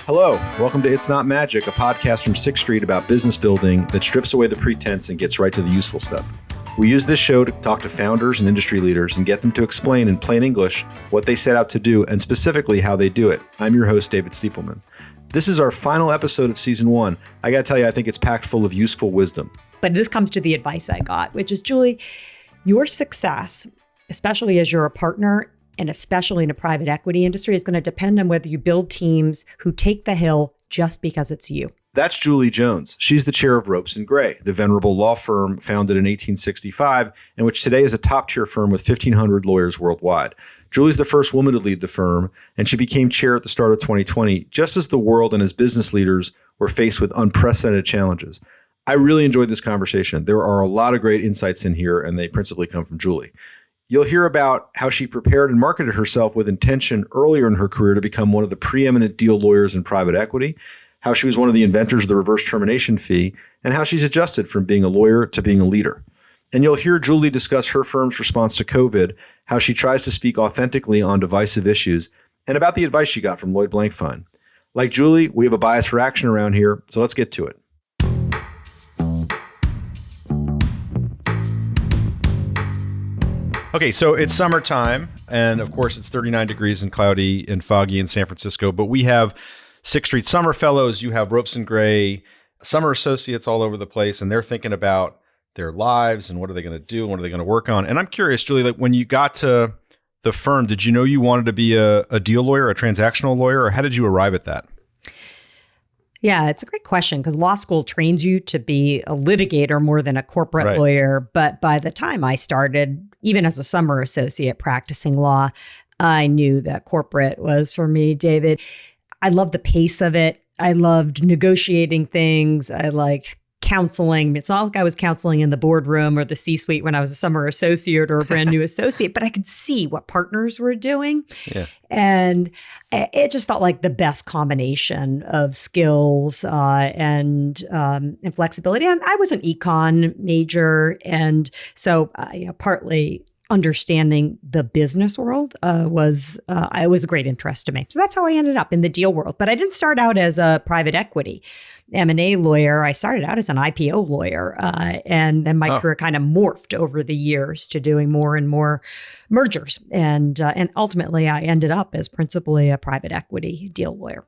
Hello, welcome to It's Not Magic, a podcast from 6th Street about business building that strips away the pretense and gets right to the useful stuff. We use this show to talk to founders and industry leaders and get them to explain in plain English what they set out to do and specifically how they do it. I'm your host, David Stiepelman. This is our final episode of season 1. I got to tell you, I think it's packed full of useful wisdom. But this comes to the advice I got, which is, Julie, your success, especially as you're a partner and especially in a private equity industry, is going to depend on whether you build teams who take the hill just because it's you. That's Julie Jones. She's the chair of Ropes & Gray, the venerable law firm founded in 1865, and which today is a top-tier firm with 1,500 lawyers worldwide. Julie's the first woman to lead the firm, and she became chair at the start of 2020, just as the world and as business leaders were faced with unprecedented challenges. I really enjoyed this conversation. There are a lot of great insights in here, and they principally come from Julie. You'll hear about how she prepared and marketed herself with intention earlier in her career to become one of the preeminent deal lawyers in private equity, how she was one of the inventors of the reverse termination fee, and how she's adjusted from being a lawyer to being a leader. And you'll hear Julie discuss her firm's response to COVID, how she tries to speak authentically on divisive issues, and about the advice she got from Lloyd Blankfein. Like Julie, we have a bias for action around here, so let's get to it. Okay, so it's summertime, and of course it's 39 degrees and cloudy and foggy in San Francisco, but we have 6th Street Summer Fellows, you have Ropes & Gray, summer associates all over the place, and they're thinking about their lives and what are they going to do and what are they going to work on. And I'm curious, Julie, like when you got to the firm, did you know you wanted to be a deal lawyer, a transactional lawyer, or how did you arrive at that? Yeah, it's a great question because law school trains you to be a litigator more than a corporate lawyer. But by the time I started, even as a summer associate practicing law, I knew that corporate was for me, David. I loved the pace of it. I loved negotiating things. I liked counseling. It's not like I was counseling in the boardroom or the C-suite when I was a summer associate or a brand new associate, but I could see what partners were doing. Yeah. And it just felt like the best combination of skills and flexibility. And I was an econ major. And so partly understanding the business world was a great interest to me. So that's how I ended up in the deal world. But I didn't start out as a private equity M&A lawyer. I started out as an IPO lawyer. And then my career kind of morphed over the years to doing more and more mergers. And ultimately, I ended up as principally a private equity deal lawyer.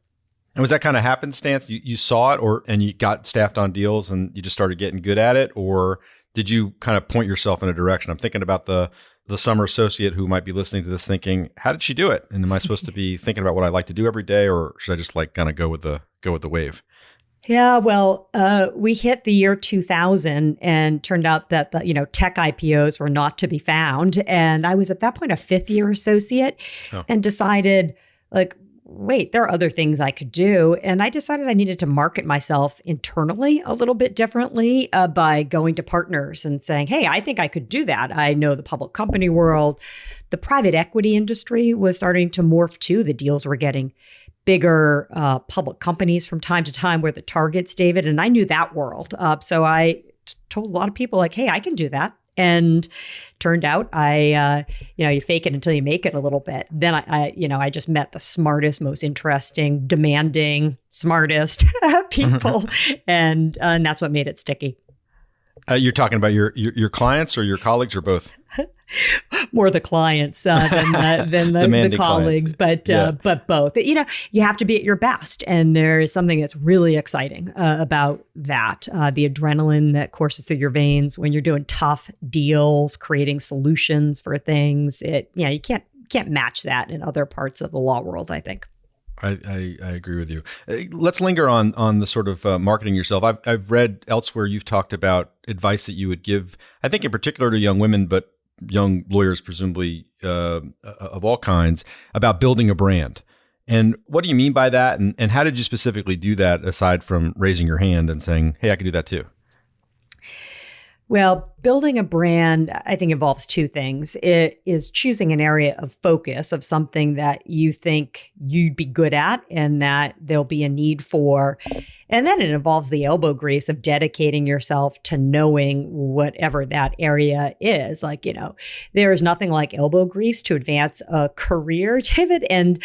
And was that kind of happenstance? You saw it and you got staffed on deals and you just started getting good at it? Or did you kind of point yourself in a direction? I'm thinking about the summer associate who might be listening to this thinking, how did she do it? And am I supposed to be thinking about what I like to do every day, or should I just like kind of go with the wave? Yeah, well, we hit the year 2000 and turned out that the tech IPOs were not to be found. And I was at that point a 5th-year associate and decided wait, there are other things I could do. And I decided I needed to market myself internally a little bit differently by going to partners and saying, hey, I think I could do that. I know the public company world. The private equity industry was starting to morph too. The deals were getting bigger. Public companies from time to time were the targets, David. And I knew that world. So I told a lot of people hey, I can do that. And turned out you fake it until you make it a little bit. Then I just met the smartest, most interesting, demanding, smartest people. And that's what made it sticky. You're talking about your clients or your colleagues or both? More the clients than the colleagues, but both. You have to be at your best, and there is something that's really exciting about that. The adrenaline that courses through your veins when you're doing tough deals, creating solutions for things. You can't match that in other parts of the law world, I think. I agree with you. Let's linger on the sort of marketing yourself. I've read elsewhere you've talked about advice that you would give, I think in particular to young women, but young lawyers presumably of all kinds, about building a brand. And what do you mean by that? And how did you specifically do that aside from raising your hand and saying, hey, I can do that too? Well, building a brand, I think, involves two things. It is choosing an area of focus of something that you think you'd be good at and that there'll be a need for. And then it involves the elbow grease of dedicating yourself to knowing whatever that area is. Like, there is nothing like elbow grease to advance a career, David. And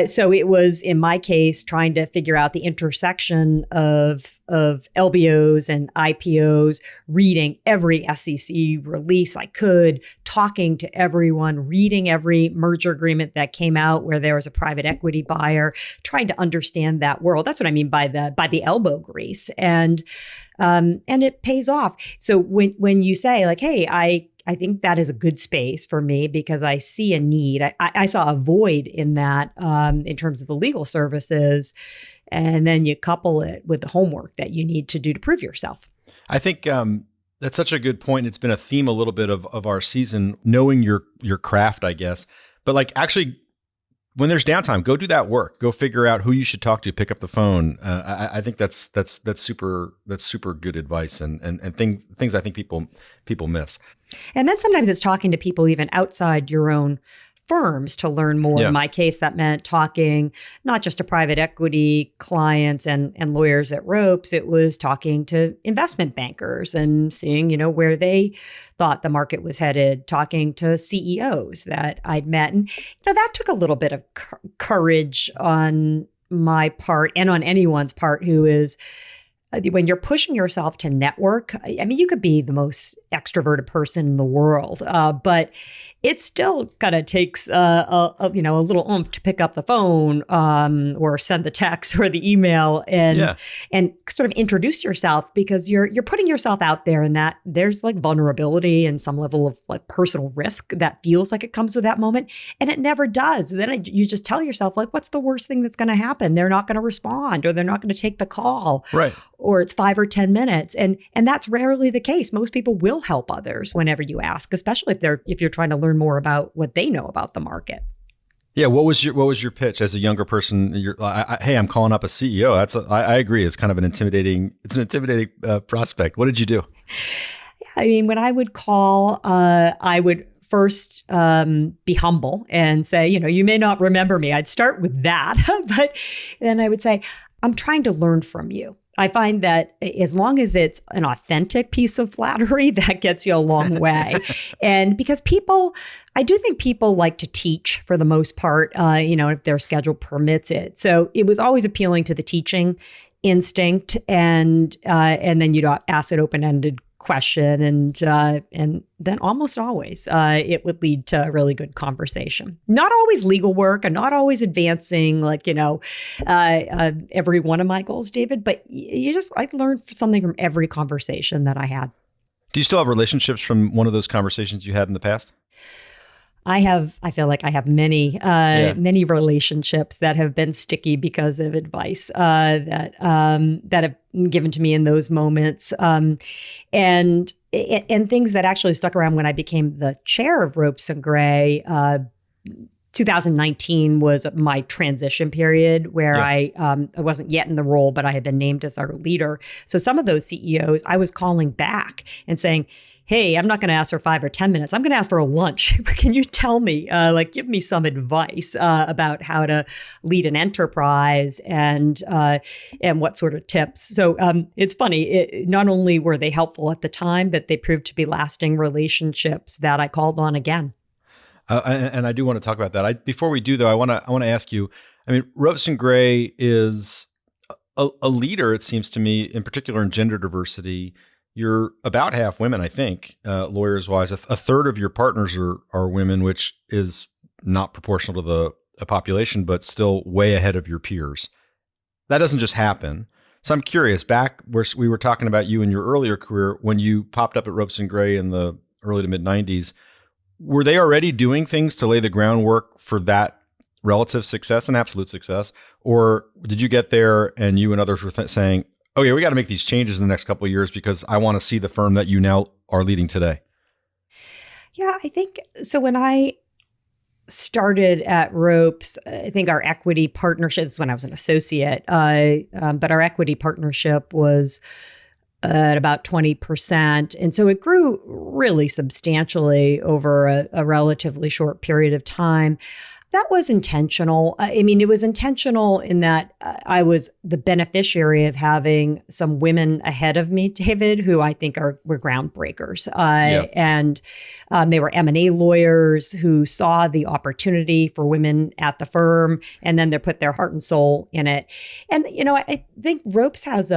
so it was, in my case, trying to figure out the intersection of LBOs and IPOs, reading every SEC release I could, talking to everyone, reading every merger agreement that came out where there was a private equity buyer, trying to understand that world. That's what I mean by the elbow grease, and it pays off. So when you say like, hey, I think that is a good space for me because I see a need. I saw a void in that in terms of the legal services. And then you couple it with the homework that you need to do to prove yourself. I think that's such a good point. It's been a theme a little bit of our season, knowing your craft, I guess. But like actually, when there's downtime, go do that work. Go figure out who you should talk to. Pick up the phone. I think that's super good advice and things I think people miss. And then sometimes it's talking to people even outside your own firms to learn more. Yeah. In my case, that meant talking not just to private equity clients and lawyers at Ropes. It was talking to investment bankers and seeing, where they thought the market was headed, talking to CEOs that I'd met. And, that took a little bit of courage on my part and on anyone's part who is, when you're pushing yourself to network, I mean, you could be the most extroverted person in the world, but it still kind of takes a little oomph to pick up the phone or send the text or the email and sort of introduce yourself, because you're putting yourself out there, and that there's like vulnerability and some level of like personal risk that feels like it comes with that moment, and it never does. And then you just tell yourself like, what's the worst thing that's going to happen? They're not going to respond, or they're not going to take the call, right? Or it's 5 or 10 minutes, and that's rarely the case. Most people will help others whenever you ask, especially if you're trying to learn more about what they know about the market. Yeah. What was your pitch as a younger person? Hey, I'm calling up a CEO. I agree. It's kind of an intimidating prospect. What did you do? Yeah, I mean, when I would call, I would first be humble and say, you may not remember me. I'd start with that, but then I would say, I'm trying to learn from you. I find that as long as it's an authentic piece of flattery, that gets you a long way. And because I do think people like to teach for the most part, if their schedule permits it. So it was always appealing to the teaching instinct, and then you'd ask an open-ended question, and then almost always it would lead to a really good conversation. Not always legal work, and not always advancing every one of my goals, David. But I learned something from every conversation that I had. Do you still have relationships from one of those conversations you had in the past? I feel like I have many relationships that have been sticky because of advice that have given to me in those moments, and things that actually stuck around when I became the chair of Ropes and Gray. 2019 was my transition period where I wasn't yet in the role, but I had been named as our leader. So some of those CEOs, I was calling back and saying, hey, I'm not going to ask for 5 or 10 minutes. I'm going to ask for a lunch. Can you tell me, give me some advice about how to lead an enterprise and what sort of tips? So it's funny. Not only were they helpful at the time, but they proved to be lasting relationships that I called on again. And I do want to talk about that. Before we do, though, I want to ask you. I mean, Ropes and Gray is a leader. It seems to me, in particular in gender diversity. You're about half women, I think, lawyers-wise. A third of your partners are women, which is not proportional to the population, but still way ahead of your peers. That doesn't just happen. So I'm curious, back where we were talking about you in your earlier career, when you popped up at Ropes and Gray in the early to mid-90s, were they already doing things to lay the groundwork for that relative success and absolute success? Or did you get there and you and others were saying, okay, we got to make these changes in the next couple of years because I want to see the firm that you now are leading today? Yeah, I think so. When I started at Ropes, I think our equity partnership, this is when I was an associate, but our equity partnership was at about 20%. And so it grew really substantially over a relatively short period of time. That was intentional. I mean, it was intentional in that I was the beneficiary of having some women ahead of me, David, who I think were groundbreakers. And they were M&A lawyers who saw the opportunity for women at the firm, and then they put their heart and soul in it. And, I think Ropes has,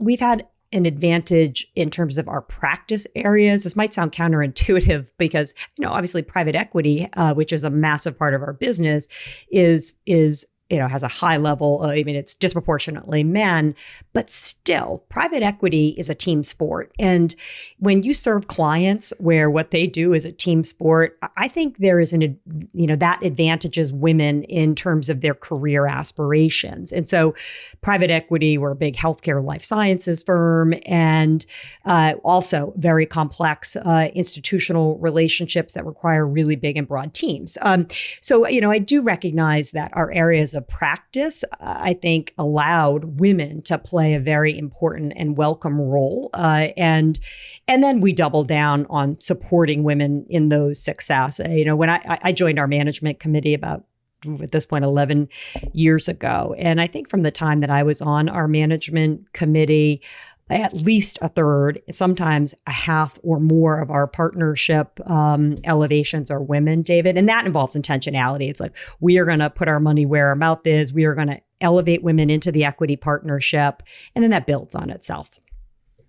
we've had an advantage in terms of our practice areas. This might sound counterintuitive because, obviously private equity, which is a massive part of our business, is has a high level. It's disproportionately men, but still private equity is a team sport. And when you serve clients where what they do is a team sport, I think there is that advantages women in terms of their career aspirations. And so private equity, we're a big healthcare life sciences firm, and also very complex institutional relationships that require really big and broad teams. So I do recognize that our areas of practice, I think, allowed women to play a very important and welcome role. And then we doubled down on supporting women in those success. When I joined our management committee about, at this point, 11 years ago. And I think from the time that I was on our management committee, at least a third, sometimes a half or more of our partnership elevations are women, David. And that involves intentionality. It's like, we are going to put our money where our mouth is. We are going to elevate women into the equity partnership. And then that builds on itself.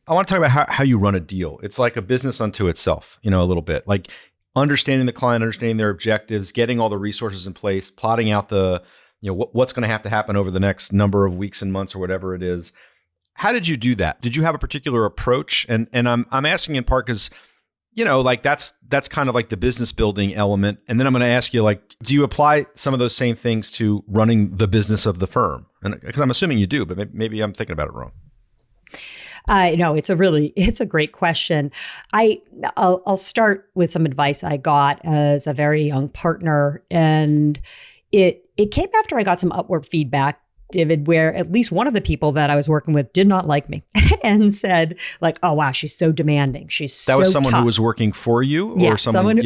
I want to talk about how you run a deal. It's like a business unto itself, a little bit. Like understanding the client, understanding their objectives, getting all the resources in place, plotting out what's going to have to happen over the next number of weeks and months or whatever it is. How did you do that? Did you have a particular approach? And I'm asking in part because, that's kind of like the business building element. And then I'm going to ask you, do you apply some of those same things to running the business of the firm? And because I'm assuming you do, but maybe I'm thinking about it wrong. No, it's a great question. I'll start with some advice I got as a very young partner, and it came after I got some upward feedback, David, where at least one of the people that I was working with did not like me and said, oh wow, she's so demanding. That was someone who was working for you, or someone?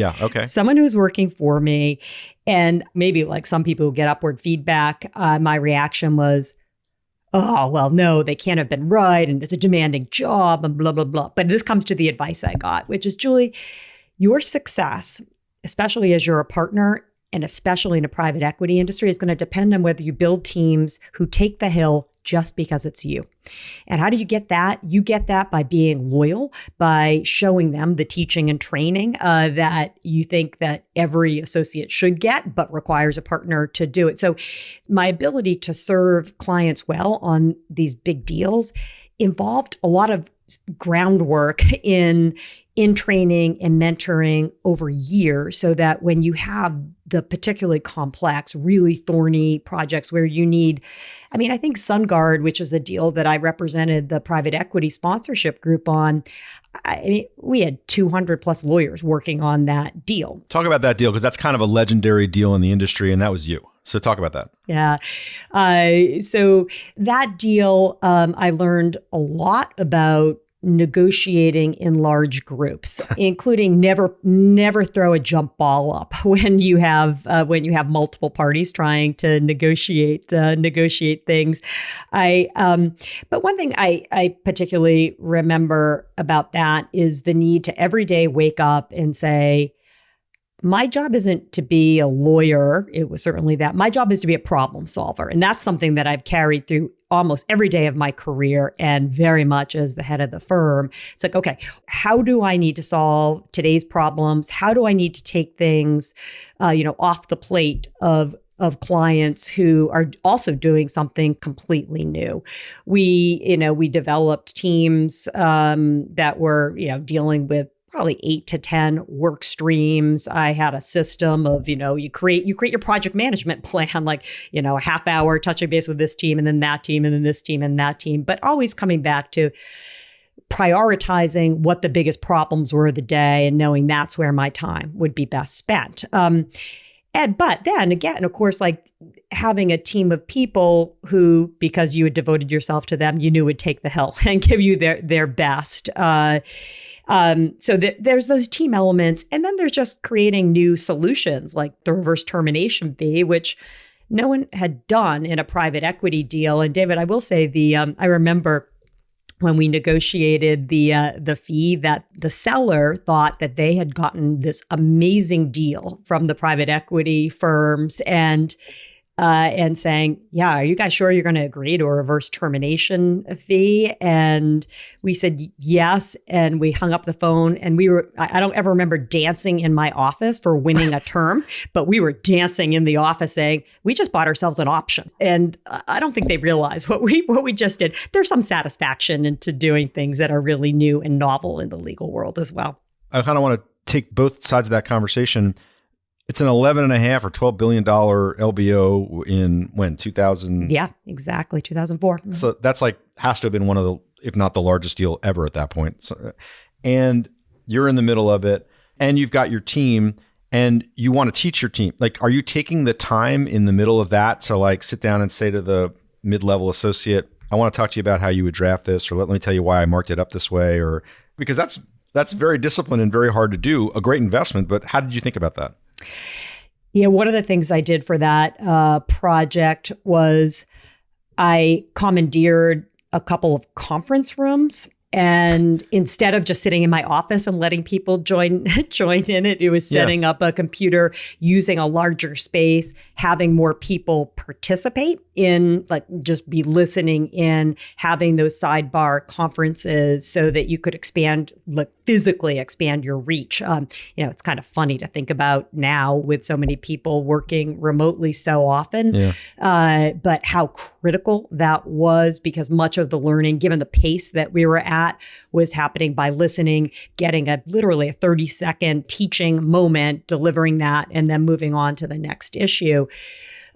Someone who was working for me, and maybe like some people who get upward feedback, my reaction was, oh, well, no, they can't have been right. And it's a demanding job and blah, blah, blah. But this comes to the advice I got, which is, Julie, your success, especially as you're a partner and especially in a private equity industry, is going to depend on whether you build teams who take the hill just because it's you. And how do you get that? You get that by being loyal, by showing them the teaching and training that you think that every associate should get, but requires a partner to do it. So my ability to serve clients well on these big deals involved a lot of groundwork in training and mentoring over years, so that when you have the particularly complex, really thorny projects where you need, I think SunGard, which was a deal that I represented the private equity sponsorship group on, we had 200 plus lawyers working on that deal. Talk about that deal, because that's kind of a legendary deal in the industry, and that was you. So talk about that. Yeah. So that deal, I learned a lot about negotiating in large groups, including never throw a jump ball up when you have multiple parties trying to negotiate things. But one thing I particularly remember about that is the need to every day wake up and say, my job isn't to be a lawyer. It was certainly that. My job is to be a problem solver. And that's something that I've carried through almost every day of my career, and very much as the head of the firm. It's like, okay, how do I need to solve today's problems? How do I need to take things, off the plate of clients who are also doing something completely new? We developed teams that were, dealing with probably 8 to 10 work streams. I had a system of, you create your project management plan, like, a half hour touching base with this team and then that team and then this team and that team, but always coming back to prioritizing what the biggest problems were of the day and knowing that's where my time would be best spent. But then again, of course, like having a team of people who, because you had devoted yourself to them, you knew would take the hill and give you their best. There's those team elements. And then there's just creating new solutions like the reverse termination fee, which no one had done in a private equity deal. And David, I will say I remember when we negotiated the fee, that the seller thought that they had gotten this amazing deal from the private equity firms and saying, yeah, are you guys sure you're going to agree to a reverse termination fee? And we said yes. And we hung up the phone, and I don't ever remember dancing in my office for winning a term, but we were dancing in the office saying, we just bought ourselves an option. And I don't think they realized what we just did. There's some satisfaction into doing things that are really new and novel in the legal world as well. I kind of want to take both sides of that conversation. It's an $11.5 or $12 billion LBO in when 2000. Yeah, exactly, 2004. So that's has to have been one of the, if not the largest deal ever at that point. So, and you're in the middle of it, and you've got your team, and you want to teach your team. Are you taking the time in the middle of that to sit down and say to the mid-level associate, I want to talk to you about how you would draft this, or let me tell you why I marked it up this way, or because that's very disciplined and very hard to do. A great investment, but how did you think about that? Yeah, one of the things I did for that project was I commandeered a couple of conference rooms. And instead of just sitting in my office and letting people join in it was setting up a computer, using a larger space, having more people participate in, just be listening in, having those sidebar conferences so that you could physically expand your reach. It's kind of funny to think about now with so many people working remotely so often, but how critical that was, because much of the learning, given the pace that we were at, was happening by listening, getting literally a 30-second teaching moment, delivering that, and then moving on to the next issue.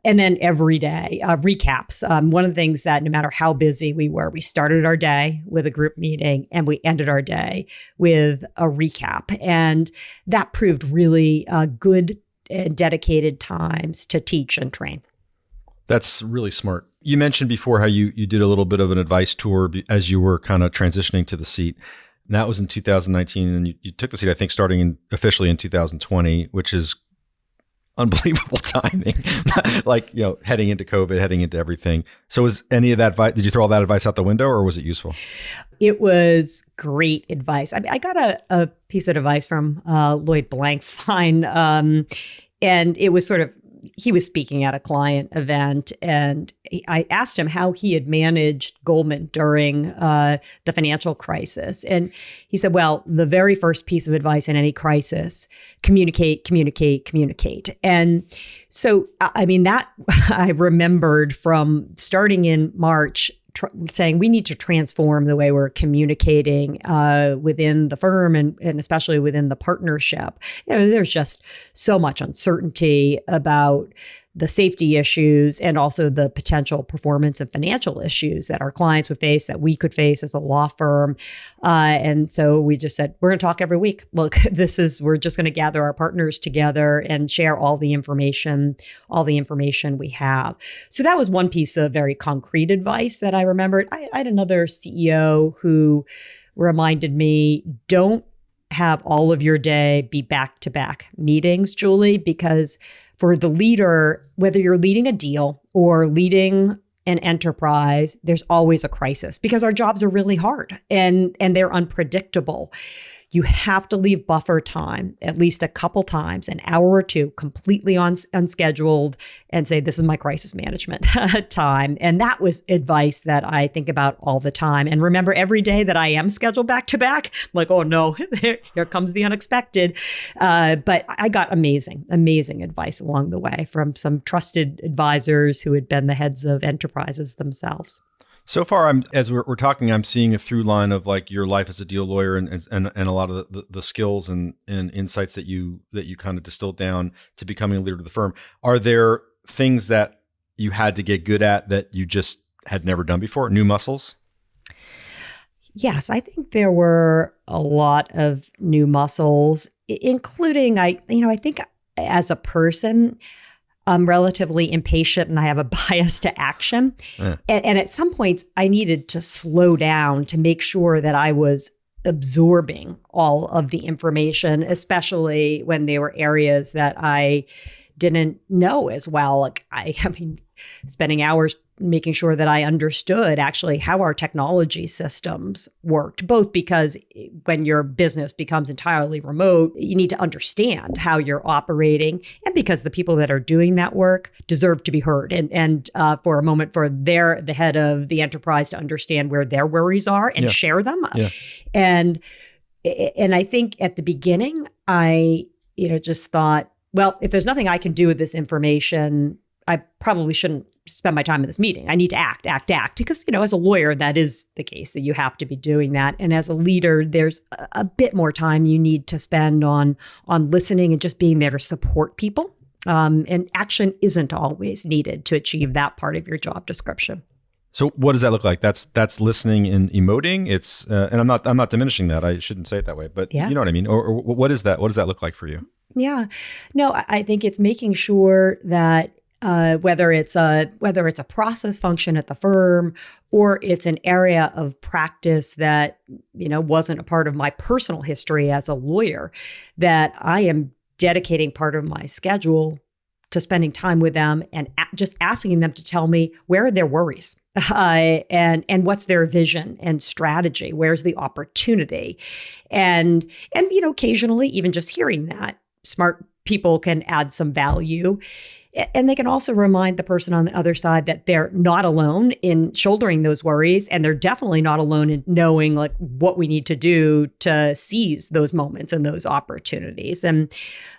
And then every day, recaps. One of the things that no matter how busy we were, we started our day with a group meeting and we ended our day with a recap. And that proved really good and dedicated times to teach and train. That's really smart. You mentioned before how you did a little bit of an advice tour as you were kind of transitioning to the seat. And that was in 2019. And you took the seat, I think, starting officially in 2020, which is unbelievable timing. Heading into COVID, heading into everything. So was any of that advice, did you throw all that advice out the window, or was it useful? It was great advice. I got a piece of advice from Lloyd Blankfein, and it was sort of, he was speaking at a client event, and I asked him how he had managed Goldman during the financial crisis. And he said, well, the very first piece of advice in any crisis, communicate, communicate, communicate. And so, that I remembered from starting in March, saying we need to transform the way we're communicating within the firm and especially within the partnership. There's just so much uncertainty about the safety issues and also the potential performance and financial issues that our clients would face, that we could face as a law firm. And so we just said, we're going to talk every week. Look, we're just going to gather our partners together and share all the information we have. So that was one piece of very concrete advice that I remembered. I had another CEO who reminded me, don't have all of your day be back-to-back meetings, Julie, because for the leader, whether you're leading a deal or leading an enterprise, there's always a crisis because our jobs are really hard and they're unpredictable. You have to leave buffer time at least a couple times, an hour or two, completely unscheduled, and say, this is my crisis management time. And that was advice that I think about all the time. And remember, every day that I am scheduled back to back, I'm like, oh no, here comes the unexpected. But I got amazing advice along the way from some trusted advisors who had been the heads of enterprises themselves. So far, as we're talking, I'm seeing a through line of your life as a deal lawyer and a lot of the skills and insights that you kind of distilled down to becoming a leader of the firm. Are there things that you had to get good at that you just had never done before? New muscles? Yes, I think there were a lot of new muscles, including I think as a person, I'm relatively impatient and I have a bias to action. And at some points, I needed to slow down to make sure that I was absorbing all of the information, especially when they were areas that I didn't know as well. Like I mean, spending hours making sure that I understood actually how our technology systems worked, both because when your business becomes entirely remote, you need to understand how you're operating, and because the people that are doing that work deserve to be heard. And for a moment, for the head of the enterprise to understand where their worries are and share them. And I think at the beginning, I just thought, well, if there's nothing I can do with this information, I probably shouldn't spend my time in this meeting. I need to act. Because, as a lawyer, that is the case, that you have to be doing that. And as a leader, there's a bit more time you need to spend on listening and just being there to support people. And action isn't always needed to achieve that part of your job description. So what does that look like? That's listening and emoting. It's and I'm not diminishing that. I shouldn't say it that way, but you know what I mean. Or what is that? What does that look like for you? Yeah, no, I think it's making sure that whether it's a process function at the firm or it's an area of practice that wasn't a part of my personal history as a lawyer, that I am dedicating part of my schedule to spending time with them and just asking them to tell me where are their worries and what's their vision and strategy, where's the opportunity, and occasionally even just hearing that smart people can add some value. And they can also remind the person on the other side that they're not alone in shouldering those worries. And they're definitely not alone in knowing like what we need to do to seize those moments and those opportunities. And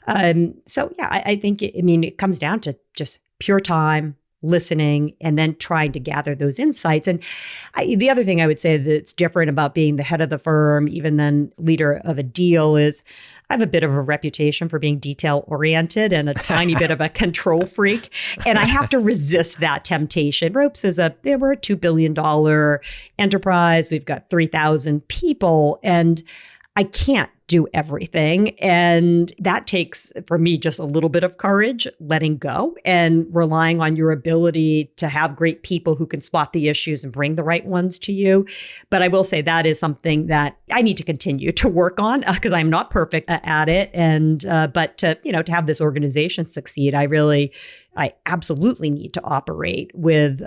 I think it comes down to just pure time, listening, and then trying to gather those insights. And the other thing I would say that's different about being the head of the firm, even than leader of a deal, is I have a bit of a reputation for being detail oriented and a tiny bit of a control freak. And I have to resist that temptation. Ropes we're a $2 billion enterprise. We've got 3,000 people, and I can't do everything. And that takes, for me, just a little bit of courage, letting go and relying on your ability to have great people who can spot the issues and bring the right ones to you. But I will say that is something that I need to continue to work on because I'm not perfect at it. And but to have this organization succeed, I absolutely need to operate with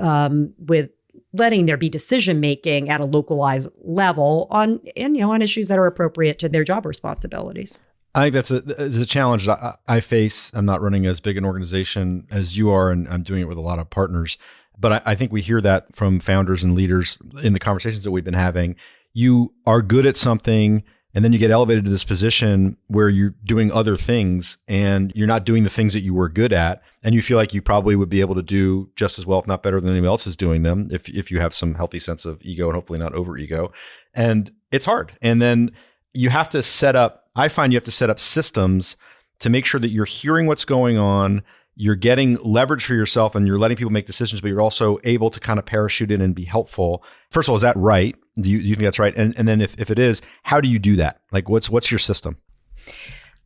letting there be decision making at a localized level on issues that are appropriate to their job responsibilities. I think that's a challenge that I face. I'm not running as big an organization as you are, and I'm doing it with a lot of partners. But I think we hear that from founders and leaders in the conversations that we've been having. You are good at something, and then you get elevated to this position where you're doing other things and you're not doing the things that you were good at. And you feel like you probably would be able to do just as well, if not better than anyone else is doing them, if you have some healthy sense of ego and hopefully not over ego. And it's hard. And then you have to I find you have to set up systems to make sure that you're hearing what's going on, you're getting leverage for yourself, and you're letting people make decisions, but you're also able to kind of parachute in and be helpful. First of all, is that right? Do you think that's right? And then if it is, how do you do that? Like what's your system?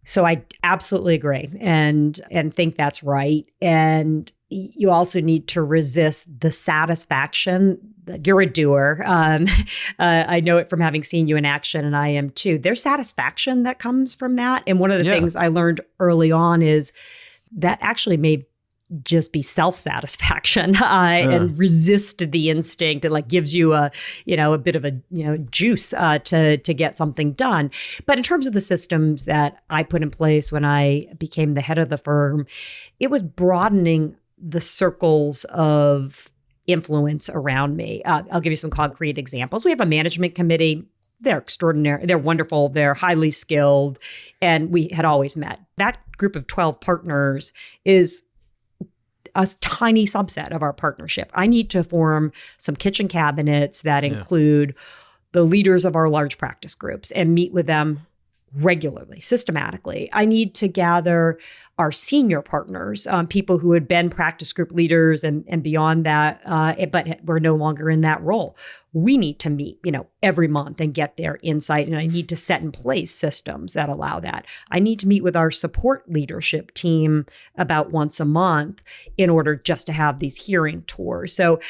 So I absolutely agree and think that's right. And you also need to resist the satisfaction that you're a doer. I know it from having seen you in action, and I am too. There's satisfaction that comes from that. And one of the things I learned early on is that actually may just be self-satisfaction and resist the instinct. It gives you a bit of a juice to get something done. But in terms of the systems that I put in place when I became the head of the firm, it was broadening the circles of influence around me. I'll give you some concrete examples. We have a management committee. They're extraordinary. They're wonderful. They're highly skilled. And we had always met. That group of 12 partners is a tiny subset of our partnership. I need to form some kitchen cabinets that include the leaders of our large practice groups and meet with them regularly, systematically. I need to gather our senior partners, people who had been practice group leaders and beyond that, but were no longer in that role. We need to meet, every month and get their insight. And I need to set in place systems that allow that. I need to meet with our support leadership team about once a month in order just to have these hearing tours. So,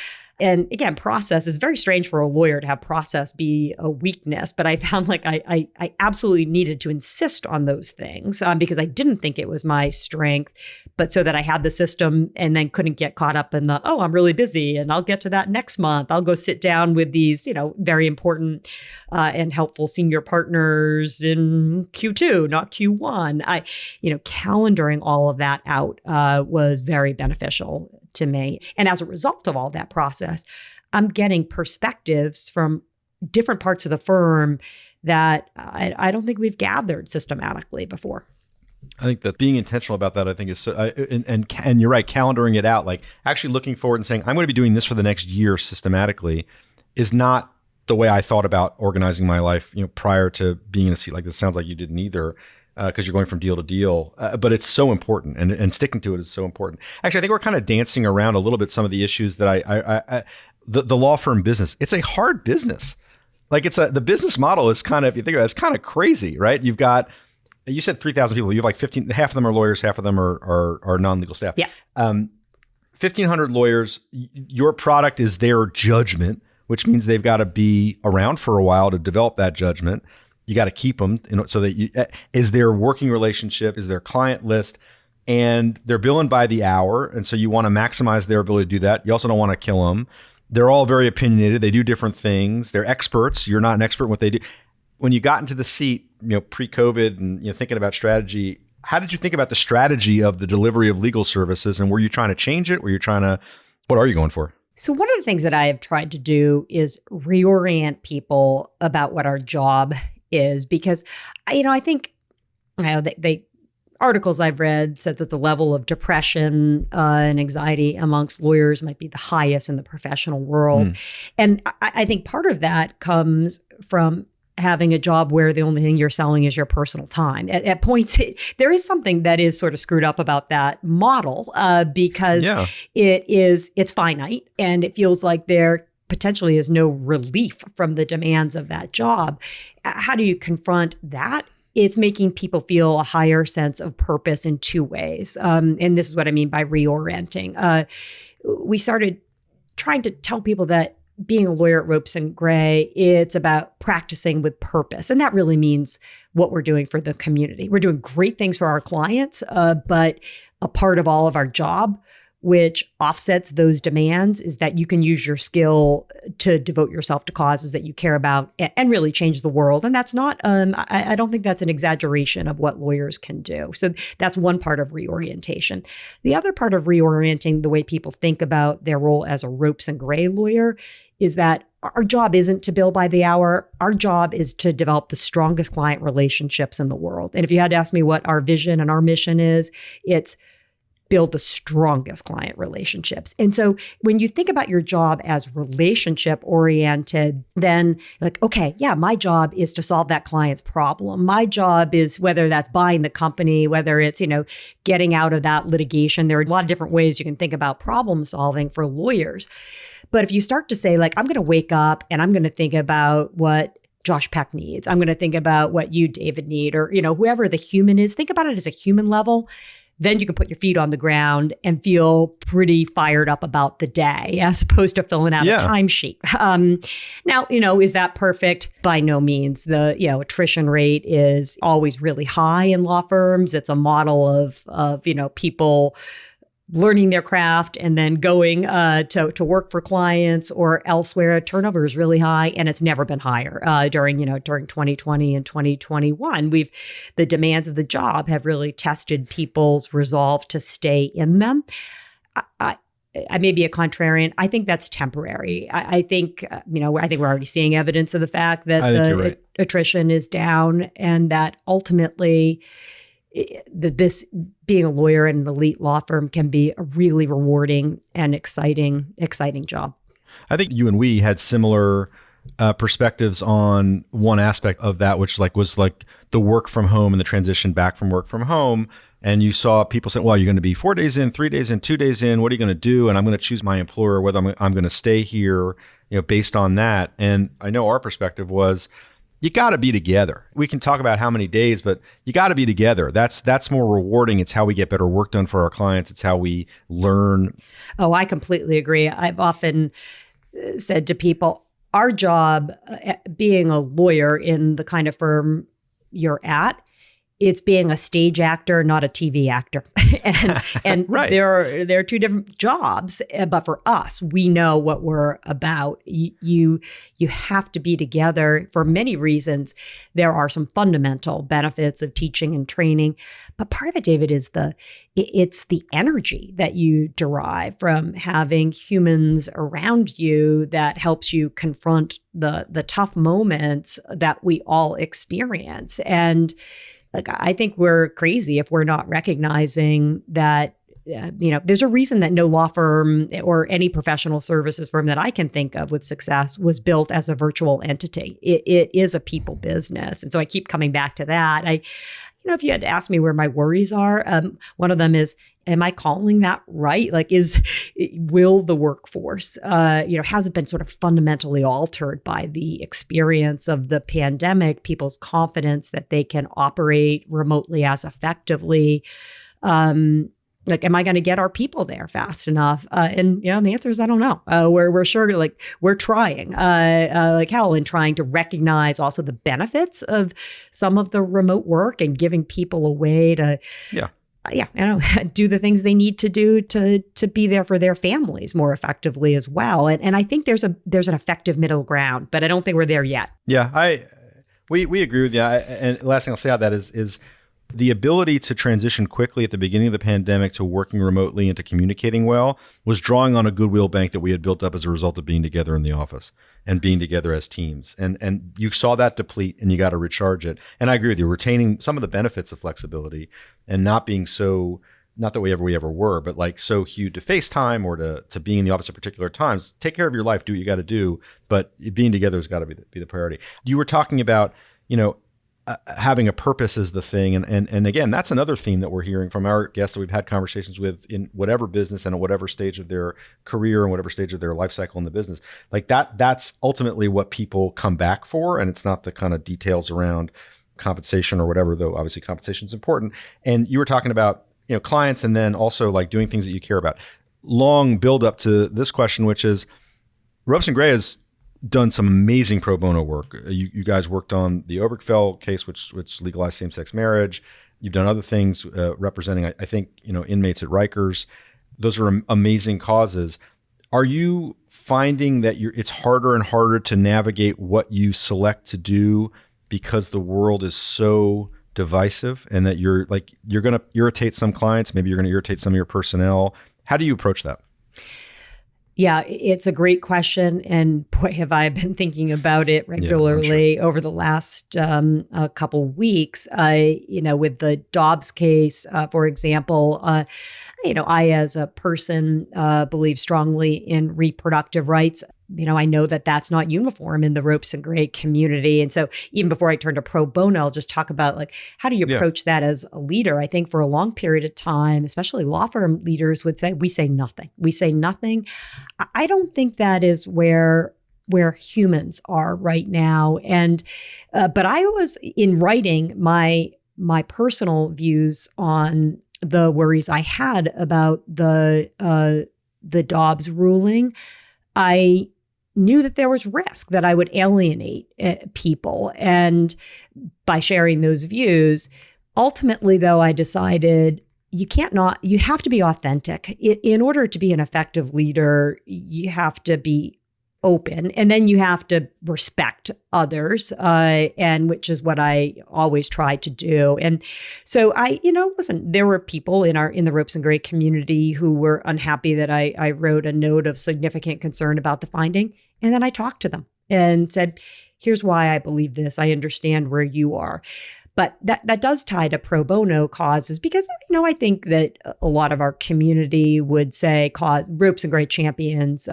and again, process is very strange for a lawyer to have process be a weakness, but I found like I absolutely needed to insist on those things because I didn't think it was my strength, but so that I had the system and then couldn't get caught up in the, I'm really busy and I'll get to that next month. I'll go sit down with these, very important and helpful senior partners in Q2, not Q1. Calendaring all of that out was very beneficial to me. And as a result of all that process, I'm getting perspectives from different parts of the firm that I don't think we've gathered systematically before. I think that being intentional about that, I think is so, and you're right, calendaring it out, like actually looking forward and saying, I'm going to be doing this for the next year systematically is not the way I thought about organizing my life, prior to being in a seat like this. Sounds like you didn't either. Because you're going from deal to deal, but it's so important, and sticking to it is so important. Actually, I think we're kind of dancing around a little bit some of the issues that the law firm business. It's a hard business. Like the business model is kind of, if you think about it, it's kind of crazy, right? You said 3,000 people. You have like 15. Half of them are lawyers. Half of them are non-legal staff. Yeah. 1,500 lawyers. Your product is their judgment, which means they've got to be around for a while to develop that judgment. You got to keep them, so that is their working relationship, is their client list, and they're billing by the hour. And so you want to maximize their ability to do that. You also don't want to kill them. They're all very opinionated. They do different things. They're experts. You're not an expert in what they do. When you got into the seat, pre-COVID and thinking about strategy, how did you think about the strategy of the delivery of legal services? And were you trying to change it? What are you going for? So one of the things that I have tried to do is reorient people about what our job is, because, I think, they articles I've read said that the level of depression and anxiety amongst lawyers might be the highest in the professional world. And I think part of that comes from having a job where the only thing you're selling is your personal time. At points, there is something that is sort of screwed up about that model because it's finite, and it feels like there potentially is no relief from the demands of that job. How do you confront that? It's making people feel a higher sense of purpose in two ways. And this is what I mean by reorienting. We started trying to tell people that being a lawyer at Ropes and Gray, it's about practicing with purpose. And that really means what we're doing for the community. We're doing great things for our clients, but a part of all of our job, which offsets those demands, is that you can use your skill to devote yourself to causes that you care about and really change the world. And that's not, I don't think that's an exaggeration of what lawyers can do. So that's one part of reorientation. The other part of reorienting the way people think about their role as a Ropes and Gray lawyer is that our job isn't to bill by the hour. Our job is to develop the strongest client relationships in the world. And if you had to ask me what our vision and our mission is, it's build the strongest client relationships. And so when you think about your job as relationship oriented, then like, okay, yeah, my job is to solve that client's problem. My job is, whether that's buying the company, whether it's, getting out of that litigation. There are a lot of different ways you can think about problem solving for lawyers. But if you start to say, like, I'm going to wake up and I'm going to think about what Josh Peck needs. I'm going to think about what you, David, need, or, whoever the human is, think about it as a human level. Then you can put your feet on the ground and feel pretty fired up about the day, as opposed to filling out a timesheet. Now, is that perfect? By no means. The attrition rate is always really high in law firms. It's a model of people learning their craft and then going to work for clients or elsewhere. Turnover is really high, and it's never been higher during 2020 and 2021. The demands of the job have really tested people's resolve to stay in them. I may be a contrarian. I think that's temporary. I think we're already seeing evidence of the fact that the attrition is down, and that ultimately this being a lawyer in an elite law firm can be a really rewarding and exciting job. I think you and we had similar perspectives on one aspect of that, which was the work from home and the transition back from work from home. And you saw people say, well, you're going to be 4 days in, 3 days in, 2 days in. What are you going to do? And I'm going to choose my employer, whether I'm going to stay here, based on that. And I know our perspective was, you got to be together. We can talk about how many days, but you got to be together. That's more rewarding. It's how we get better work done for our clients. It's how we learn. Oh, I completely agree. I've often said to people, our job, being a lawyer in the kind of firm you're at, it's being a stage actor, not a TV actor. and right. there are two different jobs, but for us, we know what we're about. You have to be together for many reasons. There are some fundamental benefits of teaching and training, but part of it, David, is it's the energy that you derive from having humans around you that helps you confront the tough moments that we all experience. And I think we're crazy if we're not recognizing that, there's a reason that no law firm or any professional services firm that I can think of with success was built as a virtual entity. It is a people business. And so I keep coming back to that. If you had to ask me where my worries are, one of them is, am I calling that right? Will the workforce, has it been sort of fundamentally altered by the experience of the pandemic, people's confidence that they can operate remotely as effectively? Am I going to get our people there fast enough? And the answer is, I don't know. We're sure, we're trying, like hell, in trying to recognize also the benefits of some of the remote work and giving people a way to, do the things they need to do to be there for their families more effectively as well. And I think there's an effective middle ground, but I don't think we're there yet. Yeah, we agree with you. And the last thing I'll say on that is the ability to transition quickly at the beginning of the pandemic to working remotely and to communicating well was drawing on a goodwill bank that we had built up as a result of being together in the office and being together as teams. And you saw that deplete and you got to recharge it. And I agree with you, retaining some of the benefits of flexibility and not being so, not that we ever were, but so huge to FaceTime or to being in the office at particular times. Take care of your life, do what you got to do, but being together has got to be the priority. You were talking about, having a purpose is the thing. And again, that's another theme that we're hearing from our guests that we've had conversations with in whatever business and at whatever stage of their career and whatever stage of their life cycle in the business. That's ultimately what people come back for. And it's not the kind of details around compensation or whatever, though obviously compensation is important. And you were talking about, clients and then also doing things that you care about. Long build up to this question, which is Ropes and Gray has done some amazing pro bono work. You guys worked on the Obergefell case, which legalized same-sex marriage. You've done other things representing, I think, inmates at Rikers. Those are amazing causes. Are you finding that it's harder and harder to navigate what you select to do because the world is so divisive and that you're going to irritate some clients, maybe you're going to irritate some of your personnel? How do you approach that? Yeah, it's a great question. And boy, have I been thinking about it regularly over the last couple weeks. With the Dobbs case, for example, I as a person believe strongly in reproductive rights. I know that that's not uniform in the Ropes and Gray community. And so even before I turn to pro bono, I'll just talk about how do you approach that as a leader? I think for a long period of time, especially law firm leaders would say, we say nothing. We say nothing. I don't think that is where humans are right now. And, but I was in writing my personal views on the worries I had about the Dobbs ruling. I knew that there was risk that I would alienate people. And by sharing those views, ultimately, though, I decided you have to be authentic. In order to be an effective leader, you have to be open, and then you have to respect others, and which is what I always try to do. And so listen, there were people in the Ropes and Gray community who were unhappy that I wrote a note of significant concern about the finding, and then I talked to them and said, here's why I believe this. I understand where you are. But that does tie to pro bono causes because, I think that a lot of our community would say Ropes and Gray champions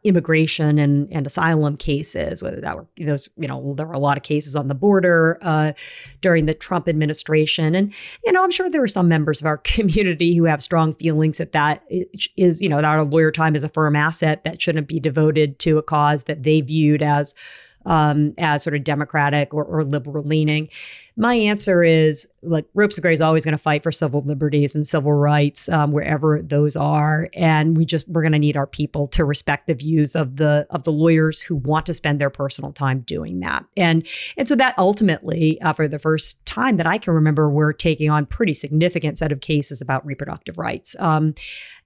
immigration and asylum cases, whether that were those, there were a lot of cases on the border during the Trump administration. And, I'm sure there are some members of our community who have strong feelings that is, that our lawyer time is a firm asset that shouldn't be devoted to a cause that they viewed as sort of democratic or liberal leaning. My answer is, Ropes and Gray is always going to fight for civil liberties and civil rights wherever those are, and we're going to need our people to respect the views of the lawyers who want to spend their personal time doing that. And so that ultimately, for the first time that I can remember, we're taking on pretty significant set of cases about reproductive rights, and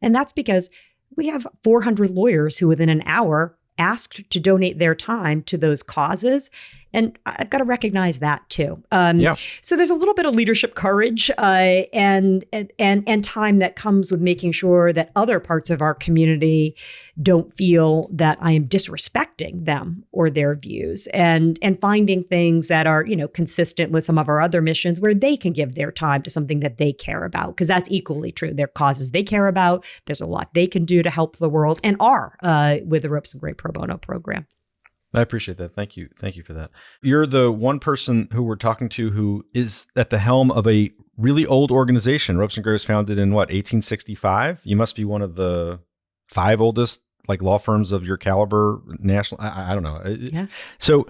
that's because we have 400 lawyers who within an hour asked to donate their time to those causes. And I've got to recognize that too. So there's a little bit of leadership courage and time that comes with making sure that other parts of our community don't feel that I am disrespecting them or their views, and finding things that are, consistent with some of our other missions where they can give their time to something that they care about, because that's equally true. They're causes they care about. There's a lot they can do to help the world, and are with the Ropes and Gray Pro Bono program. I appreciate that. Thank you. Thank you for that. You're the one person who we're talking to who is at the helm of a really old organization. Ropes and Gray was founded in 1865? You must be one of the 5 oldest law firms of your caliber national. I don't know. Yeah. So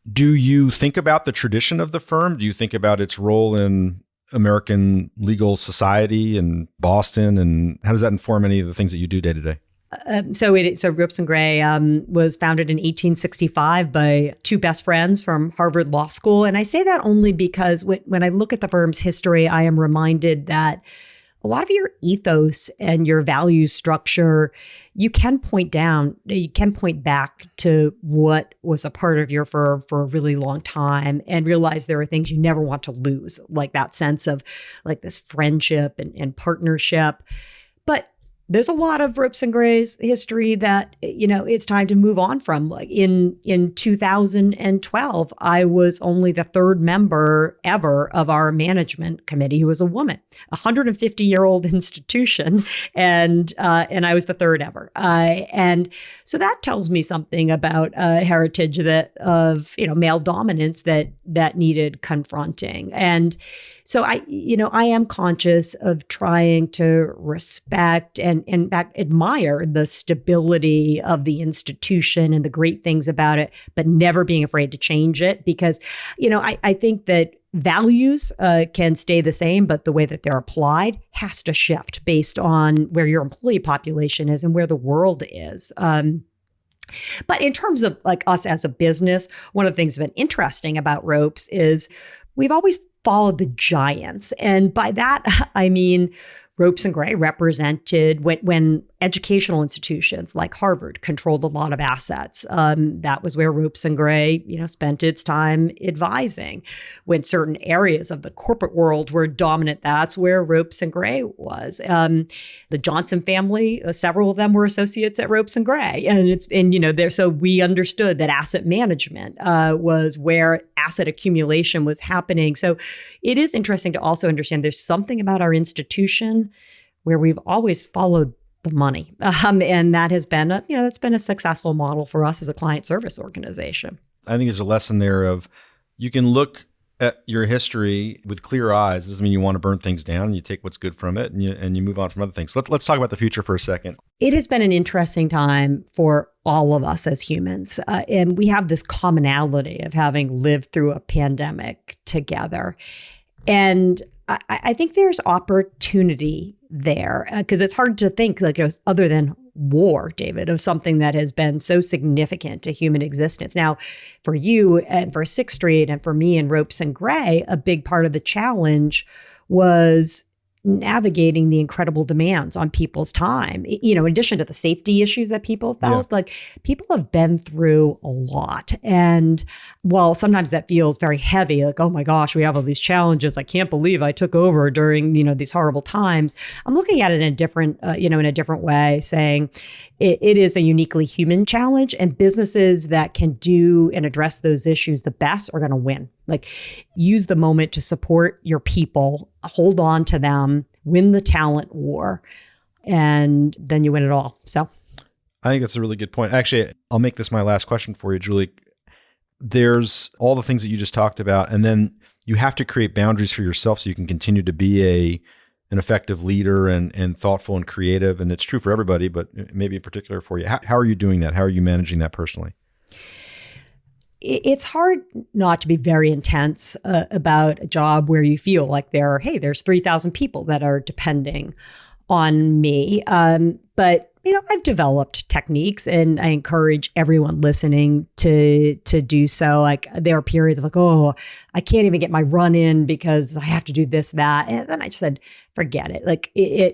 do you think about the tradition of the firm? Do you think about its role in American legal society and Boston? And how does that inform any of the things that you do day to day? So Ropes and Gray was founded in 1865 by 2 best friends from Harvard Law School. And I say that only because when I look at the firm's history, I am reminded that a lot of your ethos and your value structure, you can point back to what was a part of your firm for a really long time and realize there are things you never want to lose, like that sense of this friendship and partnership. But there's a lot of Ropes and Gray's history that, it's time to move on from. In 2012, I was only the 3rd member ever of our management committee who was a woman, a 150-year-old institution. And I was the 3rd ever. And so that tells me something about a heritage of male dominance that needed confronting. And so I am conscious of trying to respect and in fact admire the stability of the institution and the great things about it, but never being afraid to change it, because I think that values can stay the same, but the way that they're applied has to shift based on where your employee population is and where the world is. But in terms of us as a business, one of the things that's been interesting about Ropes is we've always followed the giants. And by that, I mean, Ropes and Gray represented when educational institutions like Harvard controlled a lot of assets. That was where Ropes and Gray, spent its time advising. When certain areas of the corporate world were dominant, that's where Ropes and Gray was. The Johnson family, several of them were associates at Ropes and Gray, so we understood that asset management was where asset accumulation was happening. So it is interesting to also understand there's something about our institution where we've always followed the money. And that has been that's been a successful model for us as a client service organization. I think there's a lesson there of you can look at your history with clear eyes. It doesn't mean you want to burn things down. You take what's good from it and you move on from other things. Let's talk about the future for a second. It has been an interesting time for all of us as humans. And we have this commonality of having lived through a pandemic together. And I think there's opportunity there because it's hard to think other than war, David, of something that has been so significant to human existence. Now, for you and for 6th Street and for me and Ropes and Gray, a big part of the challenge was navigating the incredible demands on people's time. In addition to the safety issues that people felt, people have been through a lot. And while sometimes that feels very heavy, oh my gosh, we have all these challenges. I can't believe I took over during, these horrible times. I'm looking at it in a different way, saying it is a uniquely human challenge, and businesses that can do and address those issues the best are going to win. Use the moment to support your people, hold on to them, win the talent war, and then you win it all. So I think that's a really good point. Actually, I'll make this my last question for you, Julie. There's all the things that you just talked about, and then you have to create boundaries for yourself so you can continue to be an effective leader and thoughtful and creative. And it's true for everybody, but maybe in particular for you. How are you doing that? How are you managing that personally? It's hard not to be very intense about a job where you feel like there's 3,000 people that are depending on me. But I've developed techniques, and I encourage everyone listening to do so. Like, there are periods of like, oh, I can't even get my run in because I have to do this, that. And then I just said, forget it. Like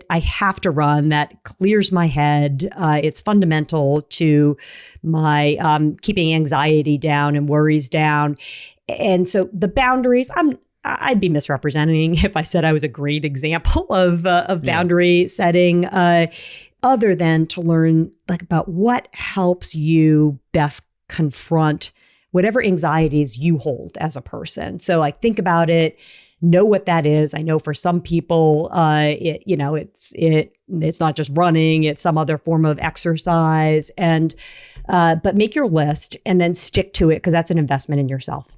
I have to run. That clears my head. It's fundamental to my keeping anxiety down and worries down. And so the boundaries, I'd be misrepresenting if I said I was a great example of boundary setting, other than to learn about what helps you best confront whatever anxieties you hold as a person. So think about it, know what that is. I know for some people, it's not just running; it's some other form of exercise. And but make your list and then stick to it, because that's an investment in yourself.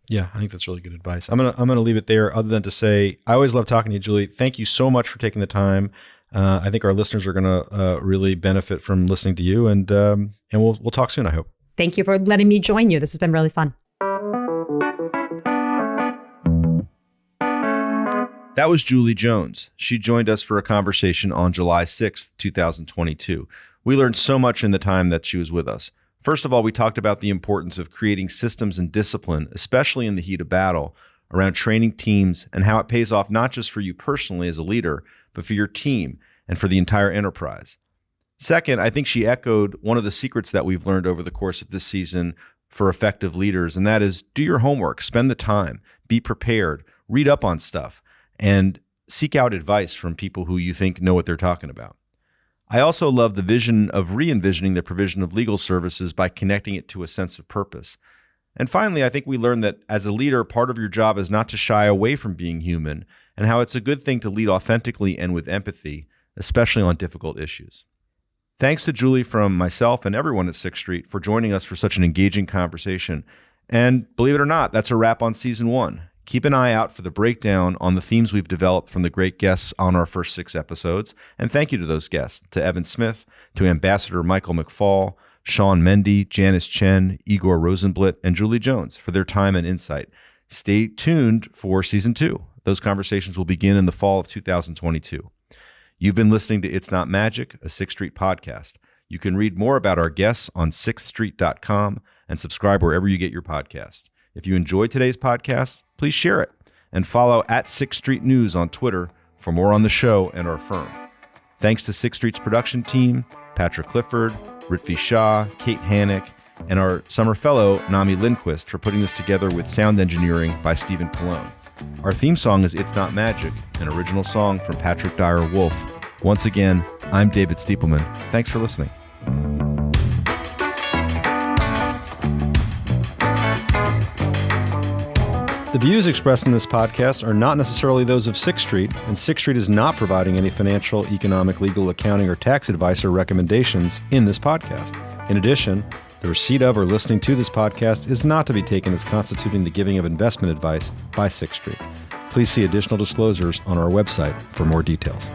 Yeah, I think that's really good advice. I'm gonna leave it there, other than to say I always love talking to you, Julie. Thank you so much for taking the time. I think our listeners are gonna really benefit from listening to you, and we'll talk soon, I hope. Thank you for letting me join you. This has been really fun. That was Julie Jones. She joined us for a conversation on July 6th, 2022. We learned so much in the time that she was with us. First of all, we talked about the importance of creating systems and discipline, especially in the heat of battle, around training teams, and how it pays off not just for you personally as a leader, but for your team and for the entire enterprise. Second, I think she echoed one of the secrets that we've learned over the course of this season for effective leaders, and that is do your homework, spend the time, be prepared, read up on stuff, and seek out advice from people who you think know what they're talking about. I also love the vision of re-envisioning the provision of legal services by connecting it to a sense of purpose. And finally, I think we learned that as a leader, part of your job is not to shy away from being human, and how it's a good thing to lead authentically and with empathy, especially on difficult issues. Thanks to Julie from myself and everyone at 6th Street for joining us for such an engaging conversation. And believe it or not, that's a wrap on season 1. Keep an eye out for the breakdown on the themes we've developed from the great guests on our first 6 episodes. And thank you to those guests, to Evan Smith, to Ambassador Michael McFall, Sean Mendy, Janice Chen, Igor Rosenblit, and Julie Jones for their time and insight. Stay tuned for season 2. Those conversations will begin in the fall of 2022. You've been listening to It's Not Magic, a 6th Street podcast. You can read more about our guests on 6thstreet.com and subscribe wherever you get your podcast. If you enjoyed today's podcast, please share it and follow at 6th Street News on Twitter for more on the show and our firm. Thanks to 6th Street's production team, Patrick Clifford, Ritvi Shah, Kate Hannock, and our summer fellow, Nami Lindquist, for putting this together with sound engineering by Stephen Pallone. Our theme song is It's Not Magic, an original song from Patrick Dyer Wolf. Once again, I'm David Stiepelman. Thanks for listening. The views expressed in this podcast are not necessarily those of 6th Street, and 6th Street is not providing any financial, economic, legal, accounting, or tax advice or recommendations in this podcast. In addition, the receipt of or listening to this podcast is not to be taken as constituting the giving of investment advice by 6th Street. Please see additional disclosures on our website for more details.